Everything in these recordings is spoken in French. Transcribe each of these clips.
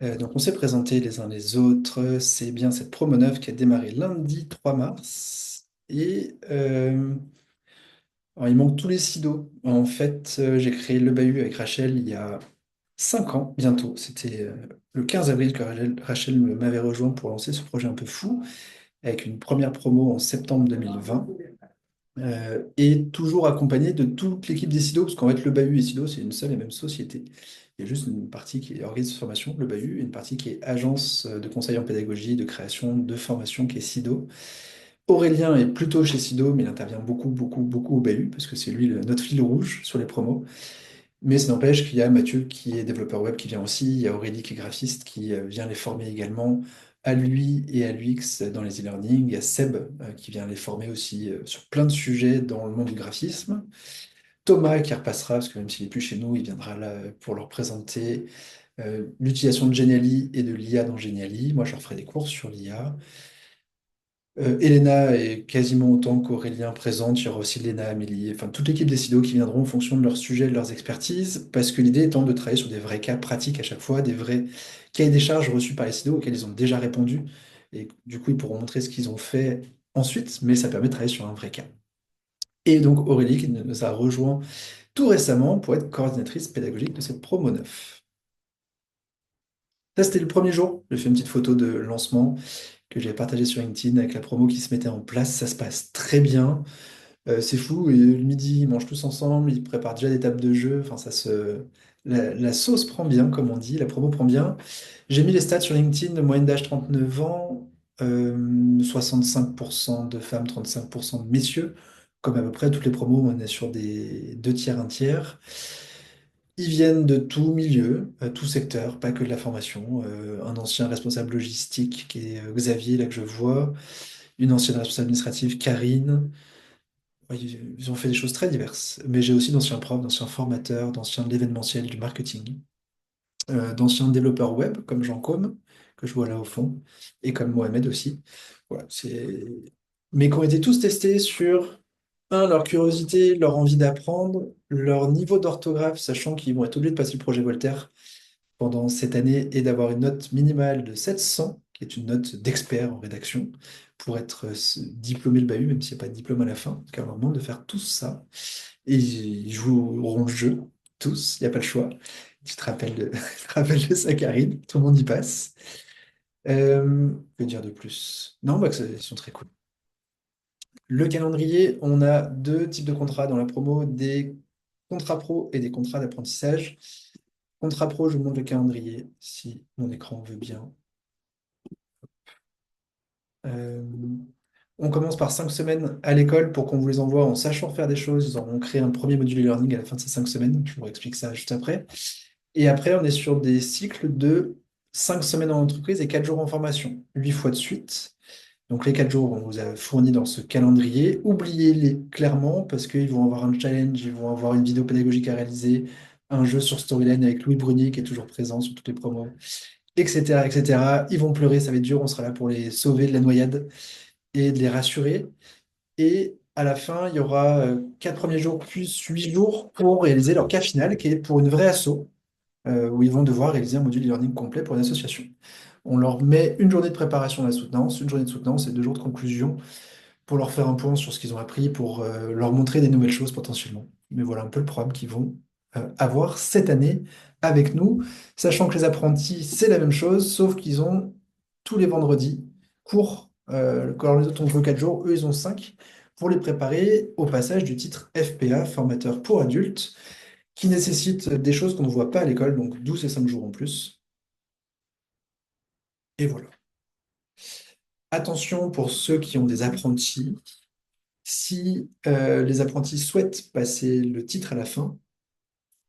Donc on s'est présentés les uns les autres. C'est bien cette promo neuve qui a démarré lundi 3 mars. Alors, il manque tous les sidos. En fait, j'ai créé le Bahut avec Rachel il y a 5 ans, bientôt. C'était le 15 avril que Rachel m'avait rejoint pour lancer ce projet un peu fou, avec une première promo en septembre 2020. Et toujours accompagné de toute l'équipe des SIDO, parce qu'en fait, le Bahut et SIDO, c'est une seule et même société. Il y a juste une partie qui est organisme de formation, le Bahut, et une partie qui est agence de conseil en pédagogie, de création, de formation, qui est SIDO. Aurélien est plutôt chez SIDO, mais il intervient beaucoup, beaucoup, beaucoup au Bahut, parce que c'est lui notre fil rouge sur les promos. Mais ça n'empêche qu'il y a Mathieu qui est développeur web qui vient aussi, il y a Aurélie qui est graphiste qui vient les former également, à lui et à l'UX dans les e-learning, il y a Seb qui vient les former aussi sur plein de sujets dans le monde du graphisme. Thomas qui repassera, parce que même s'il n'est plus chez nous, il viendra là pour leur présenter l'utilisation de Geniali et de l'IA dans Geniali. Moi, je leur ferai des cours sur l'IA. Elena est quasiment autant qu'Aurélien présente. Il y aura aussi Léna, Amélie, enfin toute l'équipe des SIDO qui viendront en fonction de leur sujet, de leurs expertises, parce que l'idée étant de travailler sur des vrais cas pratiques à chaque fois, des vrais cahiers des charges reçus par les SIDO auxquels ils ont déjà répondu. Et du coup, ils pourront montrer ce qu'ils ont fait ensuite, mais ça permet de travailler sur un vrai cas. Et donc Aurélie qui nous a rejoint tout récemment pour être coordinatrice pédagogique de cette promo 9. Ça, c'était le premier jour. J'ai fait une petite photo de lancement que j'ai partagée sur LinkedIn avec la promo qui se mettait en place. Ça se passe très bien. C'est fou. Et le midi, ils mangent tous ensemble. Ils préparent déjà des tables de jeu. Enfin, la sauce prend bien, comme on dit. La promo prend bien. J'ai mis les stats sur LinkedIn. Moyenne d'âge 39 ans. 65% de femmes, 35% de messieurs. Comme à peu près toutes les promos, on est sur des deux tiers, un tiers. Ils viennent de tout milieu, tout secteur, pas que de la formation. Un ancien responsable logistique qui est Xavier, là que je vois, une ancienne responsable administrative, Karine. Ouais, ils ont fait des choses très diverses. Mais j'ai aussi d'anciens profs, d'anciens formateurs, d'anciens de l'événementiel, du marketing, d'anciens développeurs web, comme Jean Côme, que je vois là au fond, et comme Mohamed aussi. Voilà, mais qui ont été tous testés sur, un, leur curiosité, leur envie d'apprendre, leur niveau d'orthographe, sachant qu'ils vont être obligés de passer le projet Voltaire pendant cette année et d'avoir une note minimale de 700, qui est une note d'expert en rédaction, pour être diplômé le bahut, même s'il n'y a pas de diplôme à la fin, car on leur demande de faire tout ça. Et ils joueront le jeu, tous, il n'y a pas le choix. Tu te rappelles de, tu te rappelles de Saccharine, tout le monde y passe. Que dire de plus? Non, bah, ils sont très cool. Le calendrier, on a deux types de contrats dans la promo, des contrats pro et des contrats d'apprentissage. Contrat pro, je vous montre le calendrier, si mon écran veut bien. Euh, on commence par 5 semaines à l'école pour qu'on vous les envoie en sachant faire des choses. Ils auront créé un premier module e-learning à la fin de ces 5 semaines. Je vous explique ça juste après. Et après, on est sur des cycles de 5 semaines en entreprise et 4 jours en formation, 8 fois de suite. Donc les 4 jours, on vous a fourni dans ce calendrier. Oubliez-les clairement parce qu'ils vont avoir un challenge, ils vont avoir une vidéo pédagogique à réaliser, un jeu sur Storyline avec Louis Brunier qui est toujours présent sur toutes les promos, etc., etc. Ils vont pleurer, ça va être dur, on sera là pour les sauver de la noyade et de les rassurer. Et à la fin, il y aura 4 premiers jours plus 8 jours pour réaliser leur cas final qui est pour une vraie asso où ils vont devoir réaliser un module e-learning complet pour une association. On leur met une journée de préparation à la soutenance, une journée de soutenance et 2 jours de conclusion pour leur faire un point sur ce qu'ils ont appris, pour leur montrer des nouvelles choses potentiellement. Mais voilà un peu le programme qu'ils vont avoir cette année avec nous, sachant que les apprentis, c'est la même chose, sauf qu'ils ont tous les vendredis cours. Quand les autres ont que 4 jours, eux, ils ont 5 pour les préparer au passage du titre FPA, formateur pour adultes, qui nécessite des choses qu'on ne voit pas à l'école, donc 12 et 5 jours en plus. Et voilà. Attention pour ceux qui ont des apprentis. Si les apprentis souhaitent passer le titre à la fin,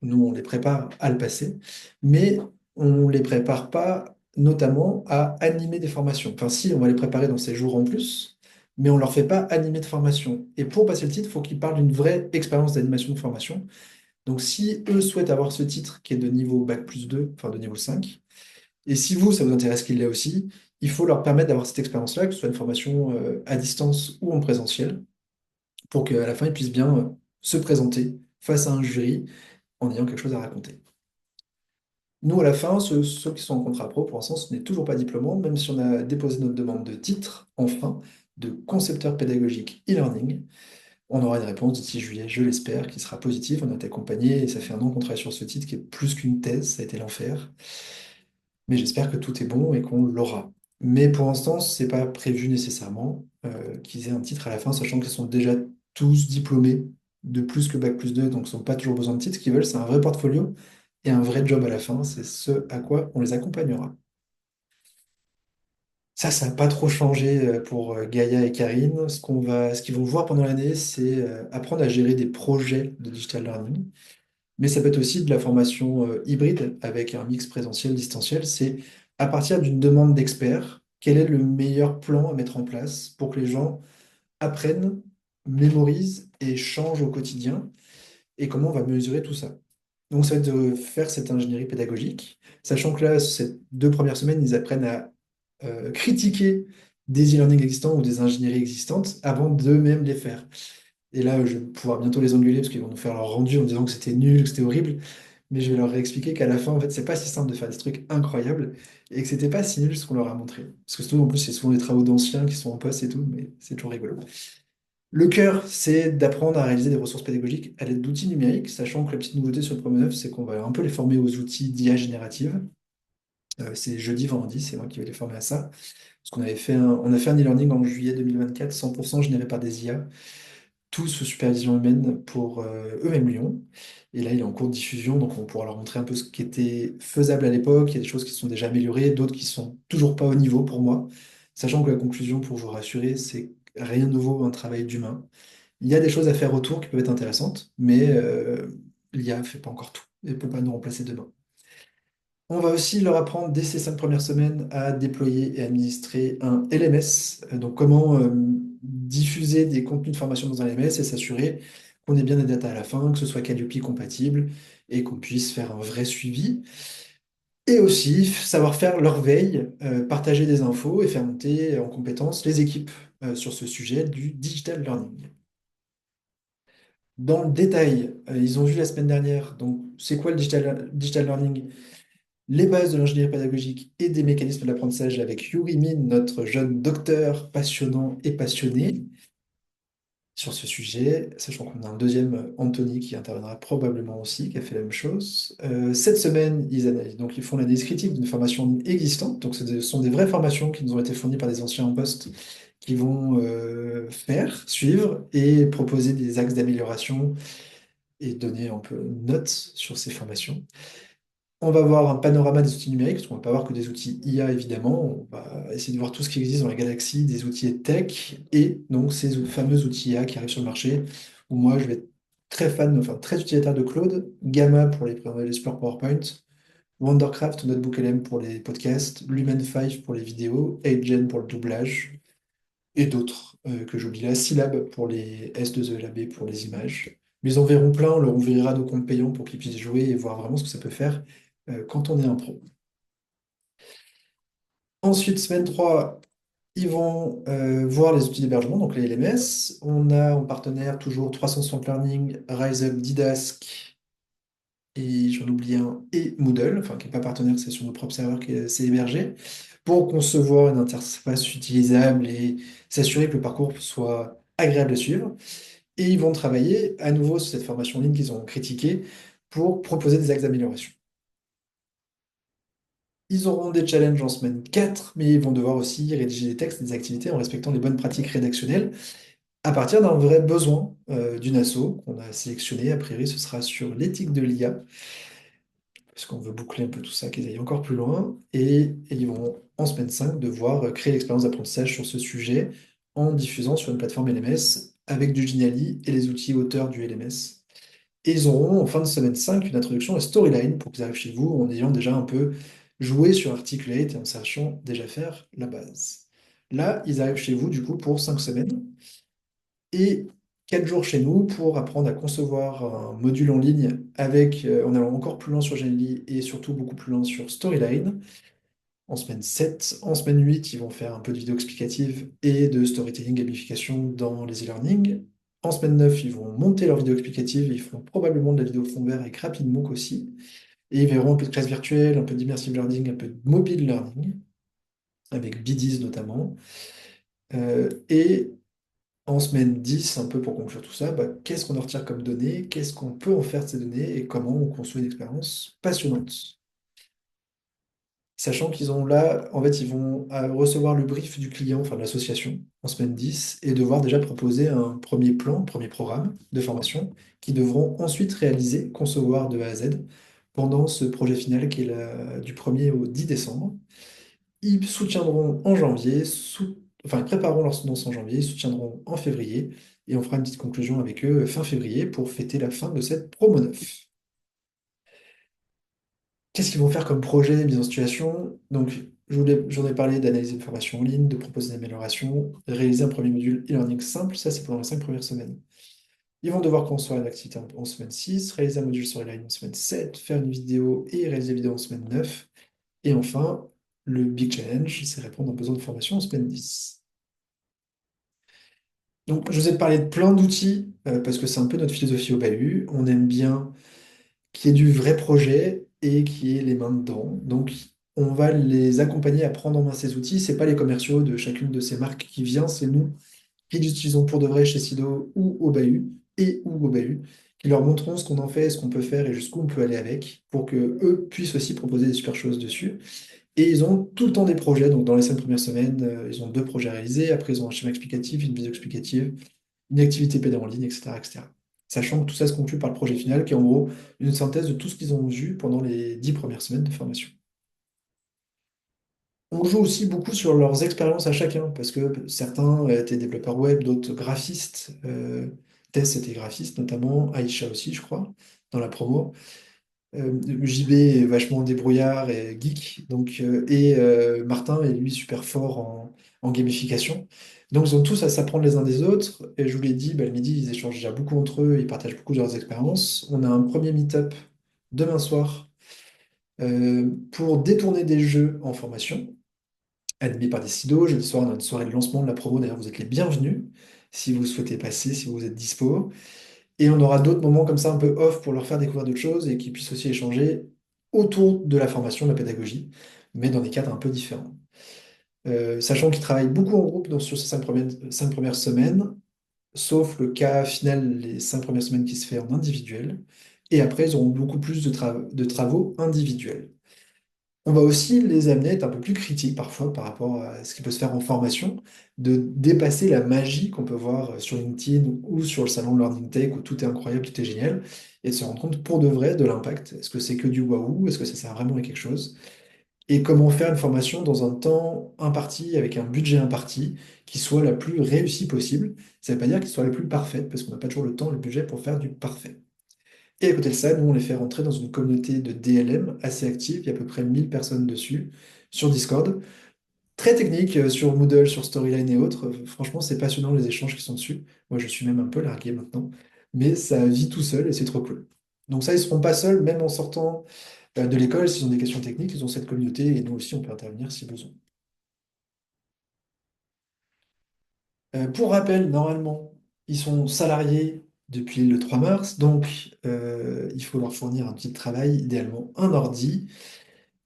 nous, on les prépare à le passer, mais on ne les prépare pas notamment à animer des formations. Enfin, si, on va les préparer dans ces jours en plus, mais on ne leur fait pas animer de formation. Et pour passer le titre, il faut qu'ils parlent d'une vraie expérience d'animation de formation. Donc, si eux souhaitent avoir ce titre qui est de niveau Bac plus 2, enfin de niveau 5, et si vous, ça vous intéresse qu'il l'ait aussi, il faut leur permettre d'avoir cette expérience-là, que ce soit une formation à distance ou en présentiel, pour qu'à la fin, ils puissent bien se présenter face à un jury en ayant quelque chose à raconter. Nous, à la fin, ceux qui sont en contrat pro, pour l'instant, ce n'est toujours pas diplômant, même si on a déposé notre demande de titre, enfin, de concepteur pédagogique e-learning. On aura une réponse d'ici juillet, je l'espère, qui sera positive. On a été accompagné et ça fait un an qu'on travaille sur ce titre qui est plus qu'une thèse, ça a été l'enfer. Mais j'espère que tout est bon et qu'on l'aura. Mais pour l'instant, c'est pas prévu nécessairement qu'ils aient un titre à la fin, sachant qu'ils sont déjà tous diplômés de plus que Bac+2, donc ils n'ont pas toujours besoin de titre. Ce qu'ils veulent, c'est un vrai portfolio et un vrai job à la fin. C'est ce à quoi on les accompagnera. Ça n'a pas trop changé pour Gaïa et Karine. Ce qu'ils vont voir pendant l'année, c'est apprendre à gérer des projets de digital learning. Mais ça peut être aussi de la formation hybride avec un mix présentiel, distanciel. C'est à partir d'une demande d'experts, quel est le meilleur plan à mettre en place pour que les gens apprennent, mémorisent et changent au quotidien et comment on va mesurer tout ça. Donc ça va être de faire cette ingénierie pédagogique, sachant que là, ces 2 premières semaines, ils apprennent à critiquer des e-learning existants ou des ingénieries existantes avant d'eux-mêmes les faire. Et là, je vais pouvoir bientôt les engueuler parce qu'ils vont nous faire leur rendu en disant que c'était nul, que c'était horrible. Mais je vais leur réexpliquer qu'à la fin, en fait, c'est pas si simple de faire des trucs incroyables et que c'était pas si nul ce qu'on leur a montré. Parce que surtout, en plus, c'est souvent des travaux d'anciens qui sont en poste et tout, mais c'est toujours rigolo. Le cœur, c'est d'apprendre à réaliser des ressources pédagogiques à l'aide d'outils numériques, sachant que la petite nouveauté sur le Promo 9, c'est qu'on va un peu les former aux outils d'IA générative. C'est jeudi, vendredi, c'est moi qui vais les former à ça. Parce on a fait un e-learning en juillet 2024, 100% généré par des IA, tous sous supervision humaine pour eux-mêmes Lyon. Et là, il est en cours de diffusion, donc on pourra leur montrer un peu ce qui était faisable à l'époque. Il y a des choses qui sont déjà améliorées, d'autres qui sont toujours pas au niveau pour moi. Sachant que la conclusion, pour vous rassurer, c'est rien de nouveau un travail d'humain. Il y a des choses à faire autour qui peuvent être intéressantes, mais l'IA ne fait pas encore tout et ne peut pas nous remplacer demain. On va aussi leur apprendre dès ces 5 premières semaines à déployer et administrer un LMS. Donc, comment diffuser des contenus de formation dans un LMS et s'assurer qu'on ait bien des datas à la fin, que ce soit Calliope compatible et qu'on puisse faire un vrai suivi. Et aussi savoir faire leur veille, partager des infos et faire monter en compétences les équipes sur ce sujet du digital learning. Dans le détail, ils ont vu la semaine dernière, donc c'est quoi le digital learning? Les bases de l'ingénierie pédagogique et des mécanismes de l'apprentissage avec Yuri Min, notre jeune docteur passionnant et passionné sur ce sujet, sachant qu'on a un deuxième, Anthony, qui interviendra probablement aussi, qui a fait la même chose. Cette semaine, ils analysent, donc ils font l'analyse critique d'une formation existante, donc ce sont des vraies formations qui nous ont été fournies par des anciens en poste qui vont faire, suivre et proposer des axes d'amélioration et donner un peu une note sur ces formations. On va voir un panorama des outils numériques, parce qu'on ne va pas voir que des outils IA, évidemment. On va essayer de voir tout ce qui existe dans la galaxie des outils tech et donc ces fameux outils IA qui arrivent sur le marché, où moi, je vais être très fan, enfin très utilisateur de Claude, Gamma pour les supports PowerPoint, Wondercraft ou Notebook LM pour les podcasts, Lumen 5 pour les vidéos, AgeN pour le doublage, et d'autres que j'oublie là, Scilab pour les S2E-Lab pour les images. Mais ils en verront plein, on leur ouvrira nos comptes payants pour qu'ils puissent jouer et voir vraiment ce que ça peut faire quand on est un pro. Ensuite, semaine 3, ils vont voir les outils d'hébergement, donc les LMS. On a en partenaire toujours 360 Learning, RiseUp, Didask, et j'en oublie un, et Moodle, enfin qui n'est pas partenaire, c'est sur nos propres serveurs que c'est hébergé, pour concevoir une interface utilisable et s'assurer que le parcours soit agréable à suivre. Et ils vont travailler à nouveau sur cette formation en ligne qu'ils ont critiquée pour proposer des axes d'amélioration. Ils auront des challenges en semaine 4, mais ils vont devoir aussi rédiger des textes et des activités en respectant les bonnes pratiques rédactionnelles à partir d'un vrai besoin d'une asso qu'on a sélectionné. A priori, ce sera sur l'éthique de l'IA, parce qu'on veut boucler un peu tout ça, qu'ils aillent encore plus loin. Et ils vont, en semaine 5, devoir créer l'expérience d'apprentissage sur ce sujet en diffusant sur une plateforme LMS avec du Geniali et les outils auteurs du LMS. Et ils auront en fin de semaine 5 une introduction à Storyline pour qu'ils arrivent chez vous en ayant déjà un peu joué sur Articulate et en sachant déjà faire la base. Là, ils arrivent chez vous du coup pour 5 semaines et 4 jours chez nous pour apprendre à concevoir un module en ligne avec, en allant encore plus loin sur Genially et surtout beaucoup plus loin sur Storyline. En semaine 7, en semaine 8, ils vont faire un peu de vidéo explicative et de storytelling gamification dans les e-learning. En semaine 9, ils vont monter leur vidéo explicative et ils feront probablement de la vidéo fond vert avec RapidMonk aussi. Et ils verront un peu de classe virtuelle, un peu d'immersive learning, un peu de mobile learning, avec BDIS notamment. Et en semaine 10, un peu pour conclure tout ça, bah, qu'est-ce qu'on en retire comme données, qu'est-ce qu'on peut en faire de ces données et comment on construit une expérience passionnante. Sachant qu'ils ont là, en fait, ils vont recevoir le brief du client, enfin de l'association, en semaine 10, et devoir déjà proposer un premier plan, un premier programme de formation, qu'ils devront ensuite réaliser, concevoir de A à Z, pendant ce projet final qui est du 1er au 10 décembre. Ils soutiendront en janvier, enfin, ils prépareront leur soutenance en janvier, ils soutiendront en février, et on fera une petite conclusion avec eux fin février pour fêter la fin de cette promo 9. Qu'est-ce qu'ils vont faire comme projet mise en situation? Donc, j'en ai parlé d'analyser une formation en ligne, de proposer des améliorations, de réaliser un premier module e-learning simple, ça c'est pendant les 5 premières semaines. Ils vont devoir construire une activité en semaine 6, réaliser un module sur e-learning en semaine 7, faire une vidéo et réaliser une vidéo en semaine 9. Et enfin, le big challenge, c'est répondre aux besoins de formation en semaine 10. Donc, je vous ai parlé de plein d'outils, parce que c'est un peu notre philosophie au bahut. On aime bien qu'il y ait du vrai projet et qu'il y ait les mains dedans. Donc, on va les accompagner à prendre en main ces outils. C'est pas les commerciaux de chacune de ces marques qui viennent, c'est nous qui les utilisons pour de vrai chez Sido ou au bahut ou au bahut, qui leur montrons ce qu'on en fait, ce qu'on peut faire et jusqu'où on peut aller avec, pour que eux puissent aussi proposer des super choses dessus. Et ils ont tout le temps des projets. Donc, dans les 5 premières semaines, ils ont 2 projets à réaliser. Après, ils ont un schéma explicatif, une vidéo explicative, une activité pédagogique en ligne, etc., etc. Sachant que tout ça se conclut par le projet final, qui est en gros une synthèse de tout ce qu'ils ont vu pendant les 10 premières semaines de formation. On joue aussi beaucoup sur leurs expériences à chacun, parce que certains étaient développeurs web, d'autres graphistes. Tess était graphiste notamment, Aïcha aussi, je crois, dans la promo. JB est vachement débrouillard et geek, donc, Martin est lui super fort en gamification. Donc ils ont tous à s'apprendre les uns des autres. Et je vous l'ai dit, bah, le midi, ils échangent déjà beaucoup entre eux, ils partagent beaucoup de leurs expériences. On a un premier meet-up demain soir pour détourner des jeux en formation, animé par des SIDO. Jeudi soir, on a une soirée de lancement de la promo. D'ailleurs, vous êtes les bienvenus si vous souhaitez passer, si vous êtes dispo. Et on aura d'autres moments comme ça un peu off pour leur faire découvrir d'autres choses et qu'ils puissent aussi échanger autour de la formation, de la pédagogie, mais dans des cadres un peu différents. Sachant qu'ils travaillent beaucoup en groupe sur ces 5 premières semaines, sauf le cas final, les 5 premières semaines qui se fait en individuel. Et après, ils auront beaucoup plus de travaux individuels. On va aussi les amener à être un peu plus critiques parfois par rapport à ce qui peut se faire en formation, de dépasser la magie qu'on peut voir sur LinkedIn ou sur le salon de Learning Tech où tout est incroyable, tout est génial, et de se rendre compte pour de vrai de l'impact. Est-ce que c'est que du waouh? Est-ce que ça sert vraiment à quelque chose? Et comment faire une formation dans un temps imparti, avec un budget imparti, qui soit la plus réussie possible. Ça ne veut pas dire qu'il soit la plus parfaite, parce qu'on n'a pas toujours le temps, le budget pour faire du parfait. Et à côté de ça, nous, on les fait rentrer dans une communauté de DLM assez active. Il y a à peu près 1000 personnes dessus, sur Discord. Très technique, sur Moodle, sur Storyline et autres. Franchement, c'est passionnant les échanges qui sont dessus. Moi, je suis même un peu largué maintenant. Mais ça vit tout seul et c'est trop cool. Donc ça, ils ne seront pas seuls, même en sortant de l'école. S'ils ont des questions techniques, ils ont cette communauté et nous aussi, on peut intervenir si besoin. Pour rappel, normalement, ils sont salariés depuis le 3 mars, donc il faut leur fournir un petit travail, idéalement un ordi.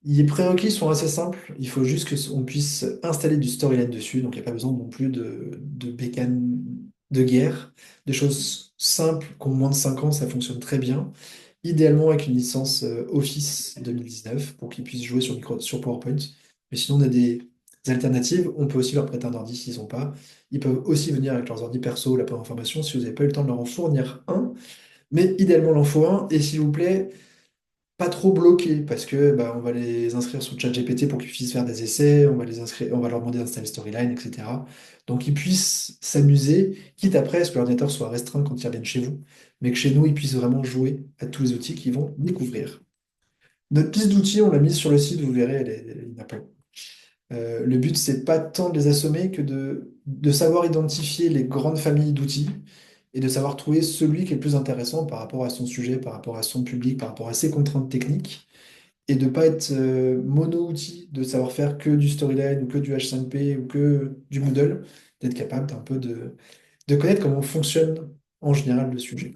Les prérequis sont assez simples, il faut juste qu'on puisse installer du Storyline dessus, donc il n'y a pas besoin non plus de bécane de guerre, des choses simples qui ont moins de 5 ans, ça fonctionne très bien. Idéalement avec une licence Office 2019 pour qu'ils puissent jouer sur PowerPoint. Mais sinon, on a des alternatives. On peut aussi leur prêter un ordi s'ils n'ont pas. Ils peuvent aussi venir avec leurs ordi perso, la première information, si vous n'avez pas eu le temps de leur en fournir un. Mais idéalement, il en faut un. Et s'il vous plaît, pas trop bloqué parce que bah, on va les inscrire sur ChatGPT pour qu'ils puissent faire des essais, on va les inscrire, on va leur demander d'installer Storyline, etc. Donc ils puissent s'amuser, quitte après à ce que l'ordinateur soit restreint quand ils reviennent chez vous, mais que chez nous, ils puissent vraiment jouer à tous les outils qu'ils vont découvrir. Notre piste d'outils, on l'a mise sur le site, vous verrez, il y en a plein. Le but, c'est pas tant de les assommer que de savoir identifier les grandes familles d'outils et de savoir trouver celui qui est le plus intéressant par rapport à son sujet, par rapport à son public, par rapport à ses contraintes techniques, et de ne pas être mono-outil, de savoir faire que du Storyline ou que du H5P ou que du Moodle, d'être capable d'un peu de connaître comment fonctionne en général le sujet.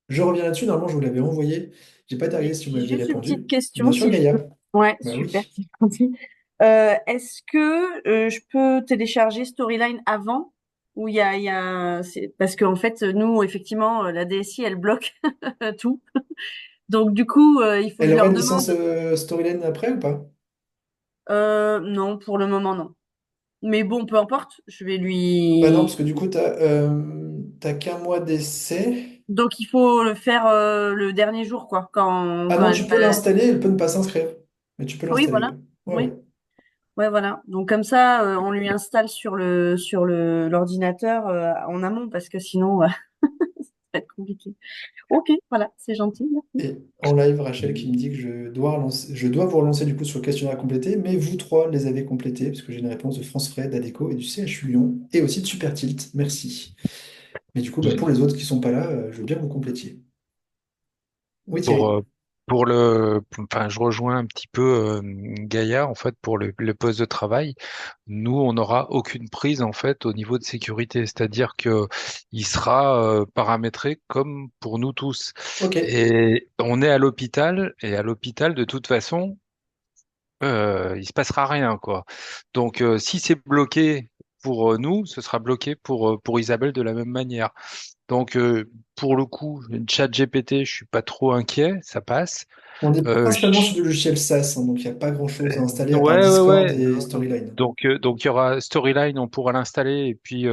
Je reviens là-dessus, normalement je vous l'avais envoyé, J'ai pas terminé si vous J'ai m'aviez juste une petite répondu. question, Bien sûr, si je peux. Gaïa. Ouais, Bah super, oui. c'est gentil. Est-ce que je peux télécharger Storyline avant? Ou parce qu'en fait, nous, effectivement, la DSI, elle bloque tout. Donc, du coup, il faut que Elle je aurait leur une licence demande. Storyline après ou pas? Non, pour le moment, non. Mais bon, peu importe, je vais Bah non, parce lui. que du coup, t'as qu'un mois d'essai. Donc, il faut le faire le dernier jour, quoi, Ah quand non, elle tu va. peux l'installer, elle peut ne pas s'inscrire. Mais tu peux Oui, l'installer, voilà. ouais. Ouais, Oui. ouais. Ouais, voilà. Donc comme ça, on lui installe sur le l'ordinateur en amont parce que sinon, ça va être compliqué. Ok, voilà, c'est gentil. Merci. Et en live, Rachel qui me dit que je dois vous relancer du coup sur le questionnaire à compléter, mais vous trois les avez complétés, parce que j'ai une réponse de France Fred, d'Adéco et du CHU Lyon, et aussi de Super Tilt. Merci. Mais du coup, bah, pour les autres qui sont pas là, je veux bien que vous complétiez. Oui, Pour, Thierry. enfin, je rejoins un petit peu Gaïa en fait pour le poste de travail. Nous, on n'aura aucune prise en fait au niveau de sécurité, c'est-à-dire que il sera paramétré comme pour nous tous. Ok. Et on est à l'hôpital et à l'hôpital de toute façon, il se passera rien quoi. Donc, si c'est bloqué pour nous, ce sera bloqué pour Isabelle de la même manière. Donc, pour le coup, ChatGPT, je suis pas trop inquiet, ça passe. On est Euh, principalement sur je- du logiciel SaaS, hein, donc il n'y a pas grand-chose à installer à part ouais, ouais, Discord ouais. et Storyline. Donc il y aura Storyline, on pourra l'installer et puis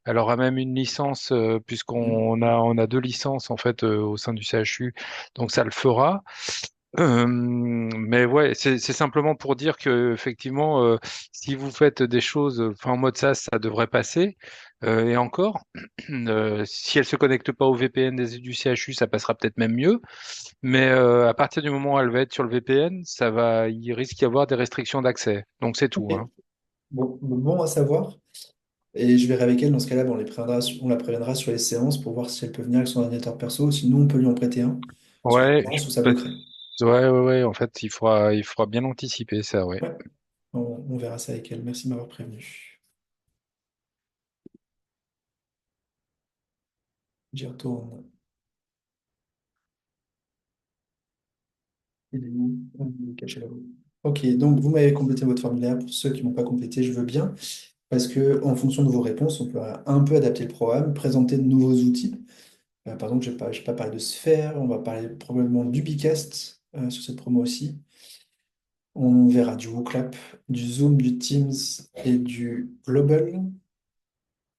elle aura même une licence Mm. on a deux licences en fait au sein du CHU, donc ça le fera. Mais ouais, c'est simplement pour dire que effectivement, si vous faites des choses, enfin en mode SaaS, ça devrait passer. Et encore, si elle se connecte pas au VPN du CHU, ça passera peut-être même mieux. Mais à partir du moment où elle va être sur le VPN, il risque d'y avoir des restrictions d'accès. Donc c'est Ok. tout, hein. Bon à savoir. Et je verrai avec elle, dans ce cas-là, on la préviendra sur les séances pour voir si elle peut venir avec son ordinateur perso, sinon on peut lui en prêter un, sur les Ouais, séances où ça peut- bloquerait. ouais. En fait, il faudra bien anticiper ça, ouais. Ouais, on verra ça avec elle. Merci de m'avoir prévenu. J'y retourne. Il est où? Il est caché là-haut. Ok, donc vous m'avez complété votre formulaire. Pour ceux qui ne m'ont pas complété, je veux bien, parce que en fonction de vos réponses, on peut un peu adapter le programme, présenter de nouveaux outils. Par exemple, je vais pas parler de Sphere, on va parler probablement d'Ubicast sur cette promo aussi. On verra du WooClap, du Zoom, du Teams et du Global.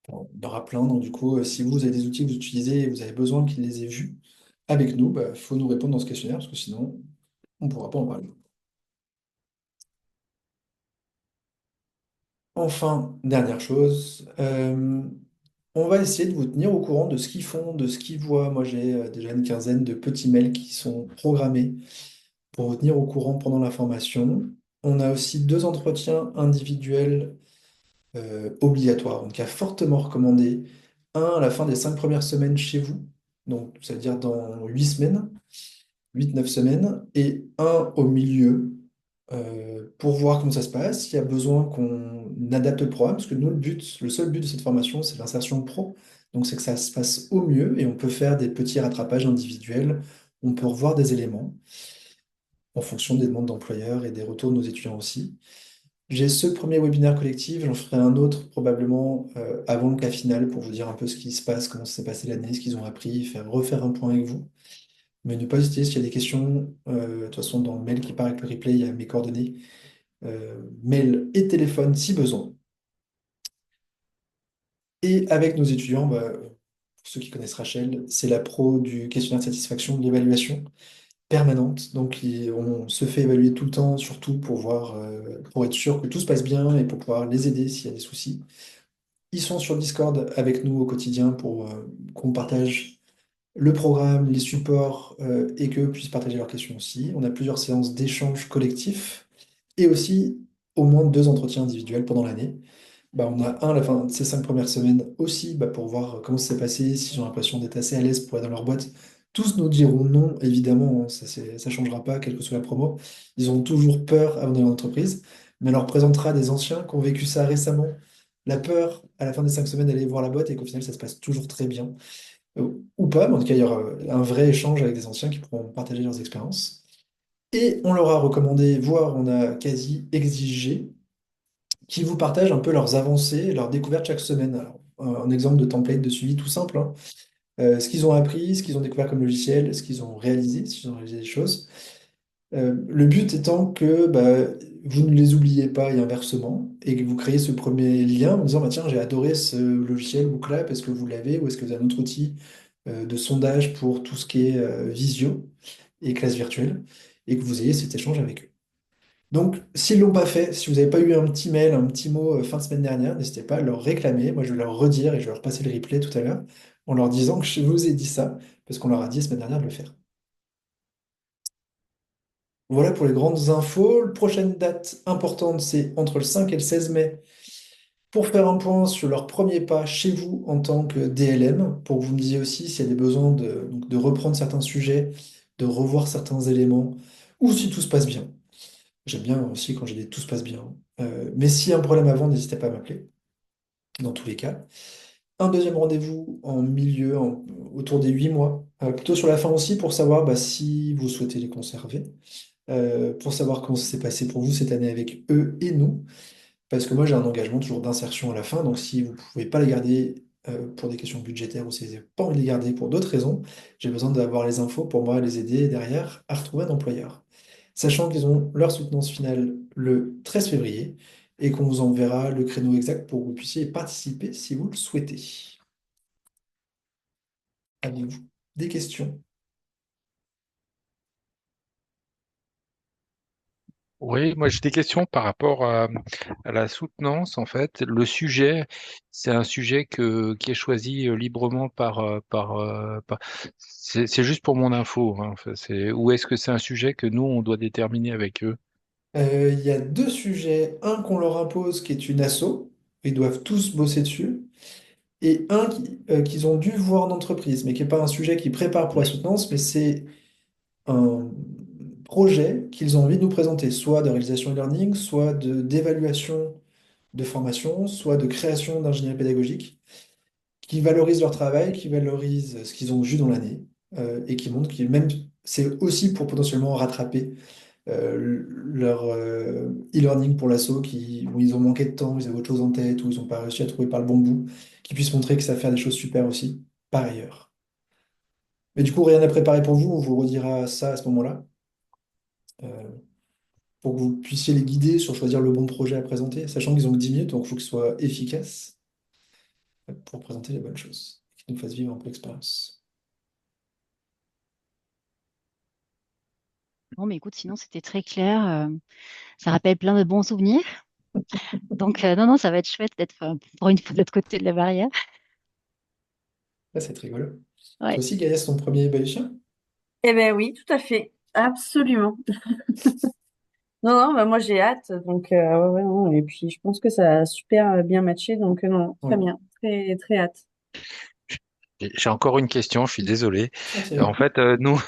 Bon, il y en aura plein, donc du coup, si vous avez des outils que vous utilisez et vous avez besoin qu'ils les aient vus avec nous, il faut nous répondre dans ce questionnaire, parce que sinon, on ne pourra pas en parler. Enfin, dernière chose, on va essayer de vous tenir au courant de ce qu'ils font, de ce qu'ils voient. Moi, j'ai déjà une quinzaine de petits mails qui sont programmés pour vous tenir au courant pendant la formation. On a aussi deux entretiens individuels obligatoires, donc à fortement recommander. Un à la fin des 5 premières semaines chez vous, donc ça veut dire dans 8 semaines, 8, 9 semaines, et un au milieu pour voir comment ça se passe, s'il y a besoin qu'on adapte le programme, parce que nous, le seul but de cette formation, c'est l'insertion pro. Donc c'est que ça se passe au mieux et on peut faire des petits rattrapages individuels, on peut revoir des éléments en fonction des demandes d'employeurs et des retours de nos étudiants aussi. J'ai ce premier webinaire collectif, j'en ferai un autre probablement avant le cas final pour vous dire un peu ce qui se passe, comment ça s'est passé l'année, ce qu'ils ont appris, refaire un point avec vous. Mais ne pas hésiter s'il y a des questions. De toute façon, dans le mail qui part avec le replay, il y a mes coordonnées, mail et téléphone si besoin. Et avec nos étudiants, pour ceux qui connaissent Rachel, c'est la pro du questionnaire de satisfaction, de l'évaluation permanente. Donc, on se fait évaluer tout le temps, surtout pour voir, pour être sûr que tout se passe bien et pour pouvoir les aider s'il y a des soucis. Ils sont sur Discord avec nous au quotidien pour qu'on partage le programme, les supports et qu'eux puissent partager leurs questions aussi. On a plusieurs séances d'échange collectif et aussi au moins deux entretiens individuels pendant l'année. On a un à la fin de ces 5 premières semaines aussi pour voir comment ça s'est passé, s'ils ont l'impression d'être assez à l'aise pour être dans leur boîte. Tous nous diront non, évidemment, hein, ça changera pas, quelle que soit la promo. Ils ont toujours peur avant d'aller dans l'entreprise, mais on leur présentera des anciens qui ont vécu ça récemment. La peur, à la fin des 5 semaines, d'aller voir la boîte et qu'au final, ça se passe toujours très bien. ou pas, mais en tout cas, il y aura un vrai échange avec des anciens qui pourront partager leurs expériences. Et on leur a recommandé, voire on a quasi exigé, qu'ils vous partagent un peu leurs avancées, leurs découvertes chaque semaine. Alors, un exemple de template de suivi tout simple, hein. Ce qu'ils ont appris, ce qu'ils ont découvert comme logiciel, ce qu'ils ont réalisé, s'ils ont réalisé des choses. Le but étant que bah, vous ne les oubliez pas et inversement, et que vous créez ce premier lien en disant bah, tiens, j'ai adoré ce logiciel ou Clap, est-ce que vous l'avez, ou est-ce que vous avez un autre outil de sondage pour tout ce qui est visio et classe virtuelle, et que vous ayez cet échange avec eux. Donc, s'ils ne l'ont pas fait, si vous n'avez pas eu un petit mail, un petit mot fin de semaine dernière, n'hésitez pas à leur réclamer. Moi, je vais leur redire et je vais leur passer le replay tout à l'heure en leur disant que je vous ai dit ça, parce qu'on leur a dit la semaine dernière de le faire. Voilà pour les grandes infos. La prochaine date importante, c'est entre le 5 et le 16 mai pour faire un point sur leur premier pas chez vous en tant que DLM, pour que vous me disiez aussi s'il y a des besoins donc de reprendre certains sujets, de revoir certains éléments, ou si tout se passe bien. J'aime bien aussi quand j'ai des tout se passe bien. Mais s'il y a un problème avant, n'hésitez pas à m'appeler, dans tous les cas. Un deuxième rendez-vous en milieu, autour des 8 mois, plutôt sur la fin aussi, pour savoir bah, si vous souhaitez les conserver, pour savoir comment ça s'est passé pour vous cette année avec eux et nous. Parce que moi, j'ai un engagement toujours d'insertion à la fin. Donc, si vous ne pouvez pas les garder pour des questions budgétaires ou si vous n'avez pas envie de les garder pour d'autres raisons, j'ai besoin d'avoir les infos pour moi les aider derrière à retrouver un employeur. Sachant qu'ils ont leur soutenance finale le 13 février et qu'on vous enverra le créneau exact pour que vous puissiez y participer si vous le souhaitez. Avez-vous des questions? Oui, moi j'ai des questions par rapport à la soutenance. En fait, le sujet, c'est un sujet qui est choisi librement c'est juste pour mon info, hein. Enfin, ou est-ce que c'est un sujet que nous on doit déterminer avec eux? Il y a deux sujets. Un qu'on leur impose qui est une asso. Ils doivent tous bosser dessus. Et un qu'ils ont dû voir en entreprise, mais qui n'est pas un sujet qu'ils préparent pour la soutenance, mais c'est un projet qu'ils ont envie de nous présenter, soit de réalisation e-learning, soit d'évaluation de formation, soit de création d'ingénierie pédagogique, qui valorise leur travail, qui valorise ce qu'ils ont vu dans l'année, et qui montre que même c'est aussi pour potentiellement rattraper leur e-learning pour l'asso, où ils ont manqué de temps, ils avaient autre chose en tête, où ils n'ont pas réussi à trouver par le bon bout, qui puissent montrer que ça fait des choses super aussi, par ailleurs. Mais du coup, rien à préparer pour vous, on vous redira ça à ce moment-là, euh, pour que vous puissiez les guider sur choisir le bon projet à présenter, sachant qu'ils ont que 10 minutes, donc il faut qu'ils soient efficaces pour présenter les bonnes choses, qu'ils nous fassent vivre un peu l'expérience. Bon, mais écoute, sinon, c'était très clair. Ça rappelle plein de bons souvenirs. Donc, non, non, ça va être chouette d'être pour une fois de l'autre côté de la barrière. Là, c'est très rigolo. Toi Ouais. aussi, Gaïa, c'est ton premier baluchien? Eh ben oui, tout à fait. Absolument. Non, non, bah moi j'ai hâte. Donc, ouais, ouais, non. Et puis, je pense que ça a super bien matché. Donc, non, très Ouais. bien. Très, très hâte. J'ai encore une question, je suis désolé. Ah, En tiens. fait, nous,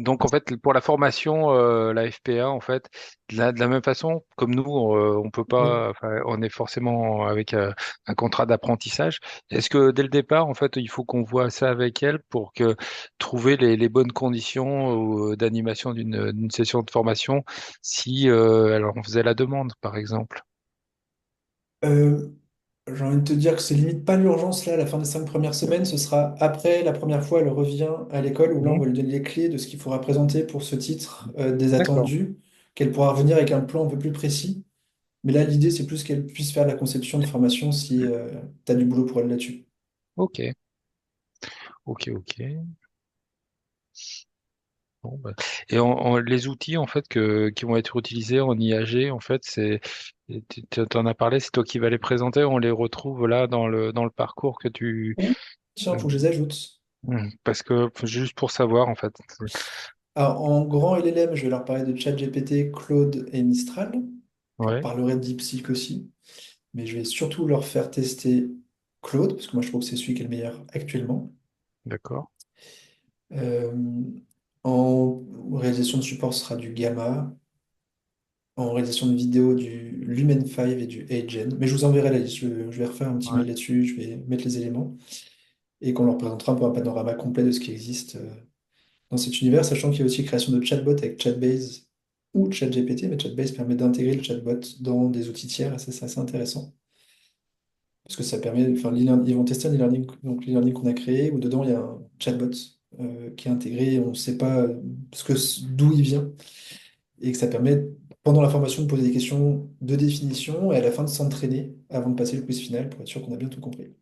donc en fait pour la formation, la FPA, en fait, de la même façon, comme nous, on peut Oui. pas, enfin, on est forcément avec un contrat d'apprentissage. Est-ce que dès le départ, en fait, il faut qu'on voit ça avec elle pour que trouver les bonnes conditions d'animation d'une session de formation, si elle en faisait la demande, par exemple? Euh, j'ai envie de te dire que c'est limite pas l'urgence là, à la fin des 5 premières semaines, ce sera après la première fois, elle revient à l'école où là on Mhm. va lui donner les clés de ce qu'il faudra présenter pour ce titre, des D'accord. attendus, qu'elle pourra revenir avec un plan un peu plus précis. Mais là, l'idée, c'est plus qu'elle puisse faire la conception de formation si tu as du boulot pour elle là-dessus. Ok, ok, ok. Bon, bah. Et les outils en fait qui vont être utilisés en IAG, en fait, tu en as parlé, c'est toi qui vas les présenter, on les retrouve là dans le parcours que tu Oui. Tiens, faut que je les ajoute. parce que juste pour savoir en fait. Alors, en grand LLM, je vais leur parler de ChatGPT, Claude et Mistral. Je leur Ouais, parlerai de DeepSeek aussi. Mais je vais surtout leur faire tester Claude, parce que moi, je trouve que c'est celui qui est le meilleur actuellement. d'accord. Euh, en réalisation de support, ce sera du Gamma. en réalisation de vidéos du Lumen 5 et du 8gen. Mais je vous enverrai la liste. Je vais refaire un petit Ouais. mail là-dessus, je vais mettre les éléments et qu'on leur présentera un peu un panorama complet de ce qui existe dans cet univers, sachant qu'il y a aussi création de chatbots avec Chatbase ou ChatGPT, mais Chatbase permet d'intégrer le chatbot dans des outils tiers et ça, c'est assez intéressant. Parce que ça permet, enfin, ils vont tester un e-learning, donc l'e-learning qu'on a créé, où dedans il y a un chatbot qui est intégré, on ne sait pas d'où il vient, et que ça permet, pendant la formation, de poser des questions de définition et à la fin de s'entraîner avant de passer le quiz final pour être sûr qu'on a bien tout compris.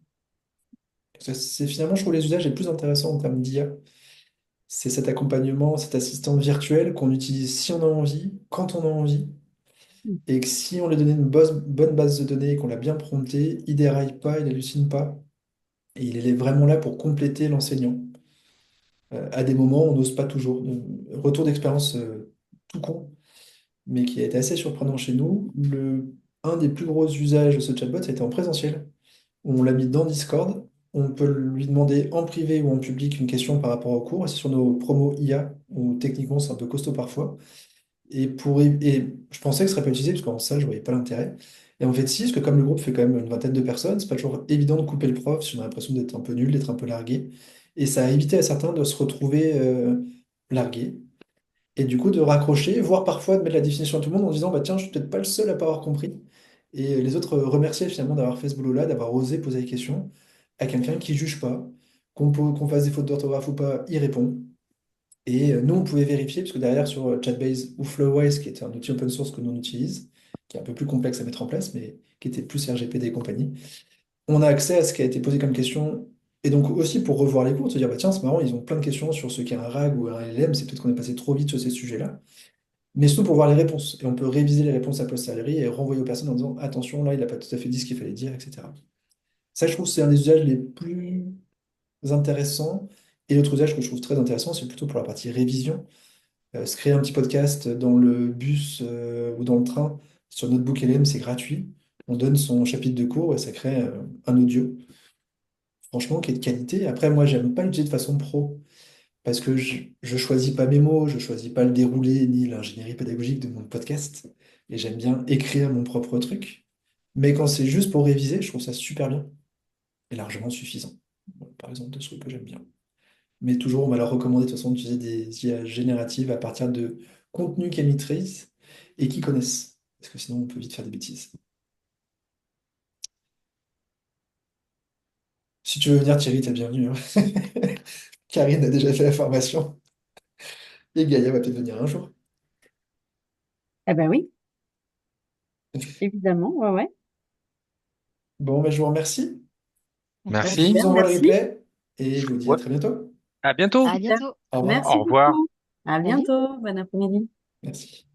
C'est finalement, je trouve, les usages les plus intéressants en termes d'IA. C'est cet accompagnement, cet assistant virtuel qu'on utilise si on a envie, quand on a envie, et que si on lui donnait une bonne base de données et qu'on l'a bien prompté, il déraille pas, il hallucine pas, et il est vraiment là pour compléter l'enseignant. À des moments, on n'ose pas toujours. Retour d'expérience tout con, mais qui a été assez surprenant chez nous. Un des plus gros usages de ce chatbot, c'était en présentiel. On l'a mis dans Discord. On peut lui demander en privé ou en public une question par rapport au cours. Et c'est sur nos promos IA, où techniquement c'est un peu costaud parfois. Et je pensais que ce serait pas utilisé, parce qu'en salle, je voyais pas l'intérêt. Et en fait, si, parce que comme le groupe fait quand même une vingtaine de personnes, c'est pas toujours évident de couper le prof si on a l'impression d'être un peu nul, d'être un peu largué. Et ça a évité à certains de se retrouver largués. Et du coup, de raccrocher, voire parfois de mettre la définition à tout le monde en disant, bah tiens, je suis peut-être pas le seul à pas avoir compris. Et les autres remerciaient finalement d'avoir fait ce boulot-là, d'avoir osé poser des questions à quelqu'un qui juge pas, qu'on fasse des fautes d'orthographe ou pas, il répond. Et nous, on pouvait vérifier, parce que derrière, sur Chatbase ou Flowise, qui est un outil open source que nous on utilise, qui est un peu plus complexe à mettre en place, mais qui était plus RGPD et compagnie, on a accès à ce qui a été posé comme question. Et donc aussi pour revoir les cours, de se dire, bah tiens, c'est marrant, ils ont plein de questions sur ce qu'est un RAG ou un LLM, c'est peut-être qu'on est passé trop vite sur ces sujets-là. Mais surtout pour voir les réponses. Et on peut réviser les réponses a posteriori et renvoyer aux personnes en disant, attention, là, il n'a pas tout à fait dit ce qu'il fallait dire, etc. Ça, je trouve, c'est un des usages les plus intéressants. Et l'autre usage que je trouve très intéressant, c'est plutôt pour la partie révision. Se créer un petit podcast dans le bus ou dans le train sur Notebook LM, c'est gratuit. On donne son chapitre de cours et ça crée un audio, franchement, qui est de qualité. Après, moi, j'aime pas l'utiliser de façon pro parce que je choisis pas mes mots, je choisis pas le déroulé ni l'ingénierie pédagogique de mon podcast. Et j'aime bien écrire mon propre truc. Mais quand c'est juste pour réviser, je trouve ça super bien et largement suffisant. Bon, par exemple, de trucs que j'aime bien. Mais toujours, on va leur recommander de toute façon d'utiliser des IA génératives à partir de contenus qu'elles maîtrisent et qui connaissent. Parce que sinon, on peut vite faire des bêtises. Si tu veux venir, Thierry, t'es bienvenu, hein. Karine a déjà fait la formation. Et Gaïa va peut-être venir un jour. Eh ben oui, évidemment, ouais, ouais. Bon, ben, je vous remercie. Bah, Je Merci. vous super, envoie le merci. replay et je vous dis à Ouais. très bientôt. À bientôt. À Super. bientôt. Au revoir. Merci Au revoir. beaucoup. À Salut. bientôt. Bon après-midi. Merci.